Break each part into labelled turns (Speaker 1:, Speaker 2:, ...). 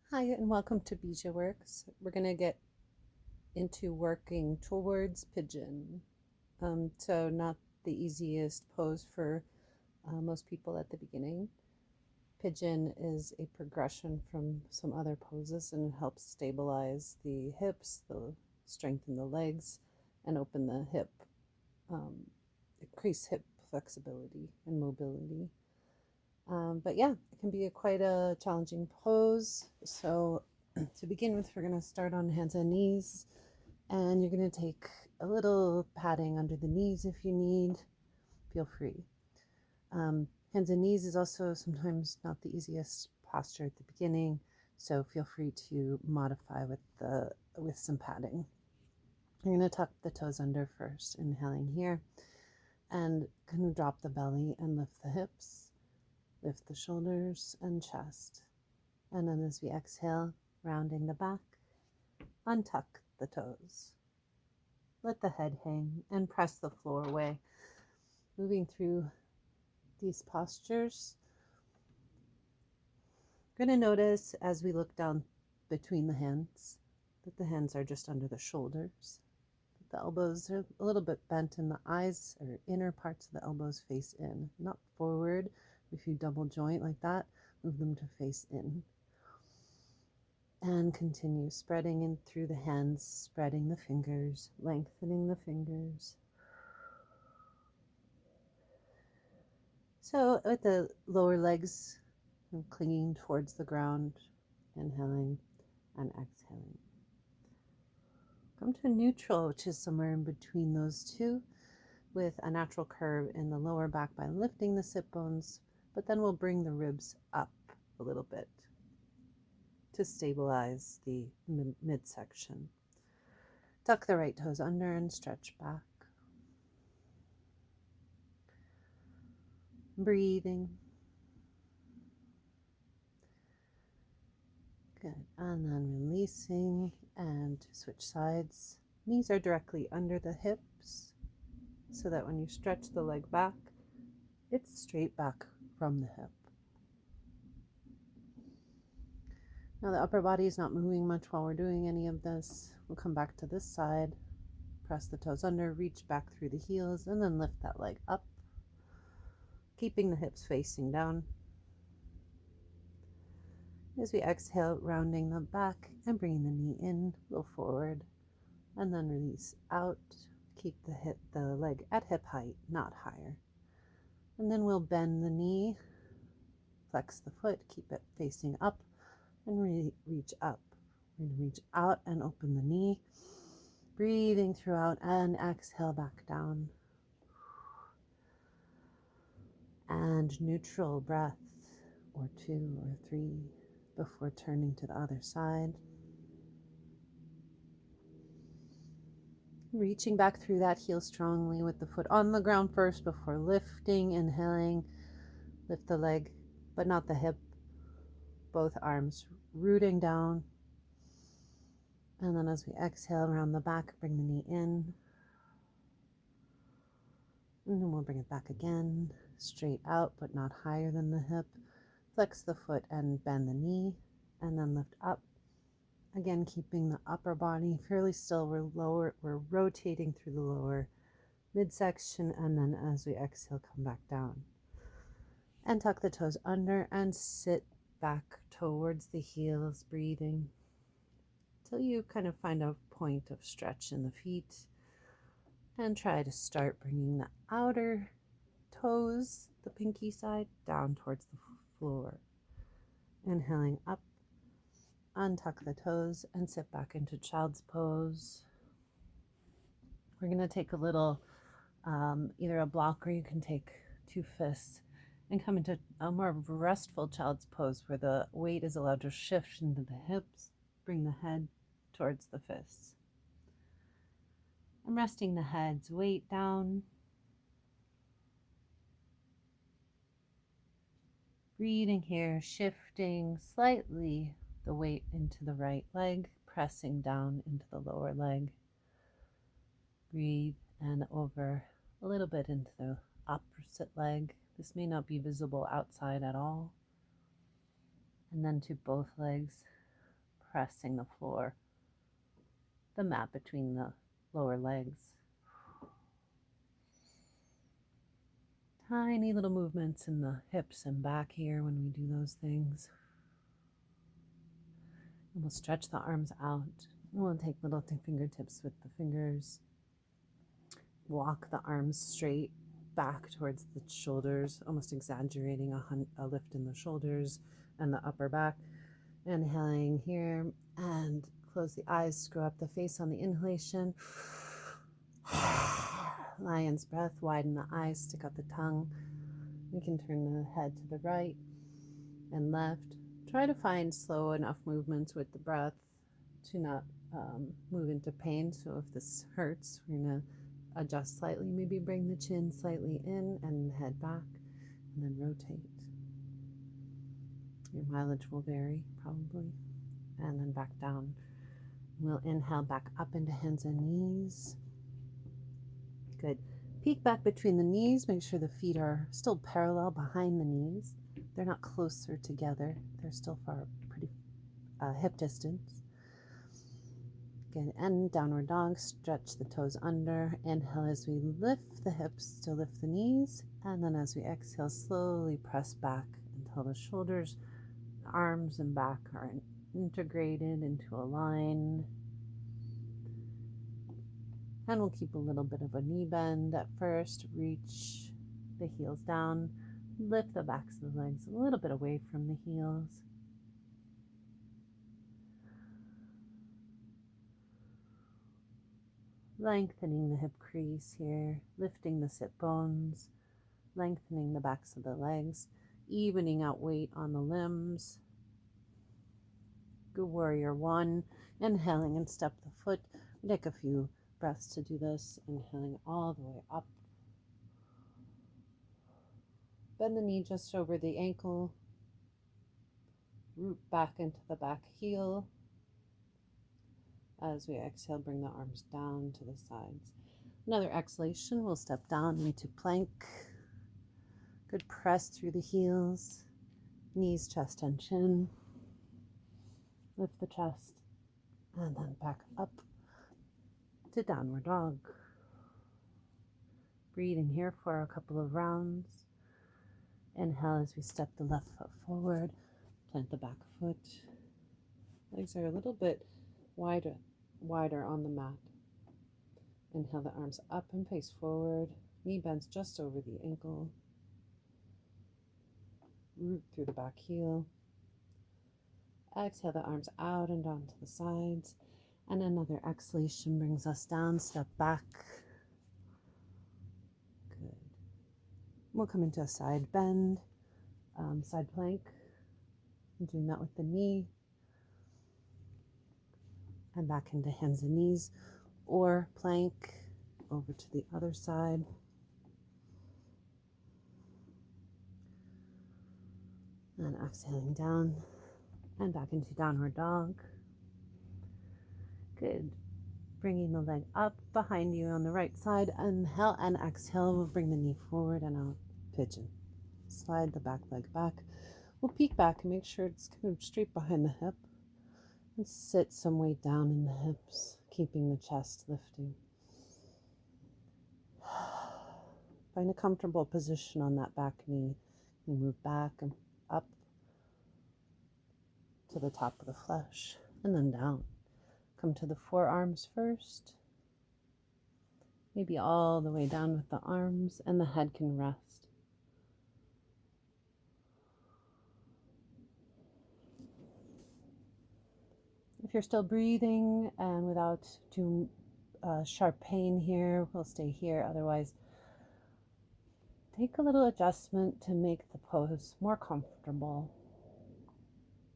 Speaker 1: Hi, and welcome to Bija Works. We're going to get into working towards pigeon. So not the easiest pose for most people at the beginning. Pigeon is a progression from some other poses and it helps stabilize the hips, strengthen the legs, and open the hip, increase hip flexibility and mobility. But yeah, it can be quite a challenging pose. So to begin with, we're going to start on hands and knees, and you're going to take a little padding under the knees if you need. Feel free. Hands and knees is also sometimes not the easiest posture at the beginning, so feel free to modify with some padding. You're going to tuck the toes under first, inhaling here, and kind of drop the belly and lift the hips. Lift the shoulders and chest. And then as we exhale, rounding the back, untuck the toes. Let the head hang and press the floor away. Moving through these postures. We're going to notice as we look down between the hands that the hands are just under the shoulders. The elbows are a little bit bent and the eyes or inner parts of the elbows face in, not forward. If you double joint like that, move them to face in. And continue spreading in through the hands, spreading the fingers, lengthening the fingers. So with the lower legs clinging towards the ground, inhaling and exhaling. Come to neutral, which is somewhere in between those two, with a natural curve in the lower back by lifting the sit bones, but then we'll bring the ribs up a little bit to stabilize the midsection. Tuck the right toes under and stretch back. Breathing. Good. And then releasing and switch sides. Knees are directly under the hips so that when you stretch the leg back, it's straight back from the hip. Now the upper body is not moving much while we're doing any of this. We'll come back to this side, press the toes under, reach back through the heels, and then lift that leg up, keeping the hips facing down. As we exhale, rounding the back and bringing the knee in, go forward, and then release out. Keep the leg at hip height, not higher. And then we'll bend the knee, flex the foot, keep it facing up, and reach up. We're going to reach out and open the knee, breathing throughout, and exhale back down. And neutral breath, or 2 or 3, before turning to the other side. Reaching back through that heel strongly with the foot on the ground first before lifting, inhaling, lift the leg, but not the hip. Both arms rooting down. And then as we exhale around the back, bring the knee in. And then we'll bring it back again, straight out, but not higher than the hip. Flex the foot and bend the knee, and then lift up. Again, keeping the upper body fairly still. We're rotating through the lower midsection, and then as we exhale, come back down. And tuck the toes under and sit back towards the heels, breathing till you kind of find a point of stretch in the feet. And try to start bringing the outer toes, the pinky side, down towards the floor. Inhaling up, untuck the toes, and sit back into child's pose. We're going to take a little, either a block or you can take 2 fists and come into a more restful child's pose where the weight is allowed to shift into the hips. Bring the head towards the fists. I'm resting the head's weight down. Breathing here, shifting slightly the weight into the right leg, pressing down into the lower leg. Breathe and over a little bit into the opposite leg. This may not be visible outside at all. And then to both legs. pressing the floor, the mat between the lower legs. Tiny little movements in the hips and back here when we do those things. And we'll stretch the arms out. And we'll take little fingertips with the fingers. Walk the arms straight back towards the shoulders, almost exaggerating a lift in the shoulders and the upper back. Inhaling here and close the eyes, screw up the face on the inhalation. Lion's breath, widen the eyes, stick out the tongue. We can turn the head to the right and left. Try to find slow enough movements with the breath to not move into pain. So if this hurts, we're going to adjust slightly. Maybe bring the chin slightly in and head back, and then rotate. Your mileage will vary, probably. And then back down. We'll inhale back up into hands and knees. Good. Peek back between the knees. Make sure the feet are still parallel behind the knees. They're not closer together. They're still pretty hip distance. Good. And downward dog. Stretch the toes under. Inhale as we lift the hips, still lift the knees. And then as we exhale, slowly press back until the shoulders, arms, and back are integrated into a line. And we'll keep a little bit of a knee bend at first. Reach the heels down. Lift the backs of the legs a little bit away from the heels. Lengthening the hip crease here. Lifting the sit bones. Lengthening the backs of the legs. Evening out weight on the limbs. Good warrior one. Inhaling and step the foot. We take a few breaths to do this. Inhaling all the way up. Bend the knee just over the ankle. Root back into the back heel. As we exhale, bring the arms down to the sides. Another exhalation, we'll step down into plank. Good press through the heels. Knees, chest, and chin. Lift the chest. And then back up to downward dog. Breathing here for a couple of rounds. Inhale as we step the left foot forward. Plant the back foot. Legs are a little bit wider on the mat. Inhale the arms up and face forward. Knee bends just over the ankle. Root through the back heel. Exhale the arms out and down to the sides. And another exhalation brings us down. Step back. Good. We'll come into a side bend, side plank. I'm doing that with the knee. And back into hands and knees, or plank over to the other side. And exhaling down and back into downward dog. Good. Bringing the leg up behind you on the right side. Inhale and exhale. We'll bring the knee forward and out. Pigeon. Slide the back leg back. We'll peek back and make sure it's kind of straight behind the hip. And sit some weight down in the hips, keeping the chest lifting. Find a comfortable position on that back knee. You move back and up to the top of the flesh, and then down. Come to the forearms first. Maybe all the way down with the arms, and the head can rest. If you're still breathing and without too sharp pain here, we'll stay here. Otherwise, take a little adjustment to make the pose more comfortable.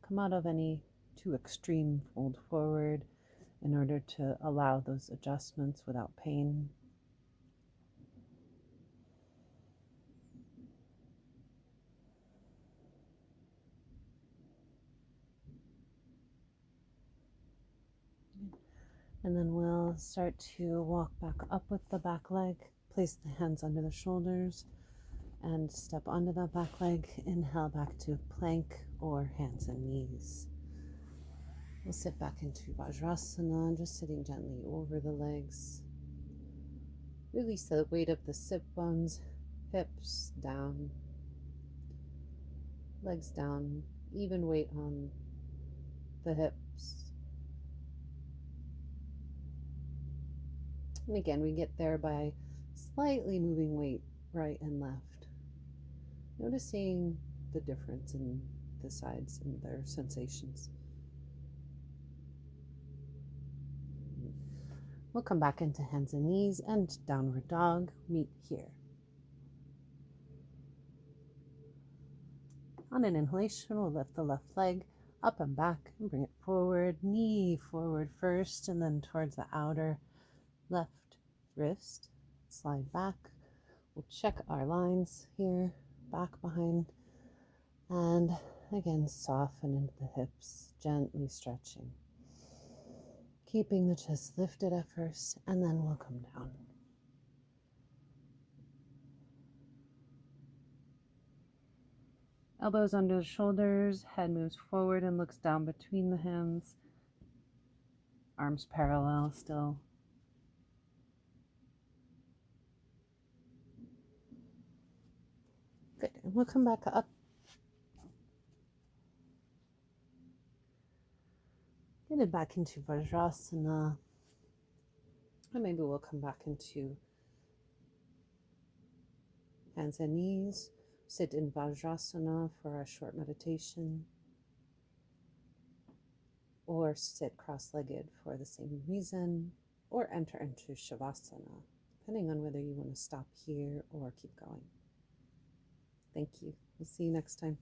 Speaker 1: Come out of any too extreme fold forward in order to allow those adjustments without pain. And then we'll start to walk back up with the back leg. Place the hands under the shoulders and step onto that back leg. Inhale back to plank or hands and knees. We'll sit back into Vajrasana, just sitting gently over the legs. Release the weight of the sit bones, hips down, legs down, even weight on the hips. And again, we get there by slightly moving weight right and left. Noticing the difference in the sides and their sensations. We'll come back into hands and knees and downward dog. Meet here. On an inhalation, we'll lift the left leg up and back and bring it forward. Knee forward first and then towards the outer left wrist. Slide back. We'll check our lines here, back, behind. And again, soften into the hips, gently stretching. Keeping the chest lifted at first, and then we'll come down. Elbows under the shoulders, head moves forward and looks down between the hands. Arms parallel still. Good, and we'll come back up. Get it back into Vajrasana. And maybe we'll come back into hands and knees. Sit in Vajrasana for a short meditation. Or sit cross-legged for the same reason. Or enter into Shavasana, depending on whether you want to stop here or keep going. Thank you. We'll see you next time.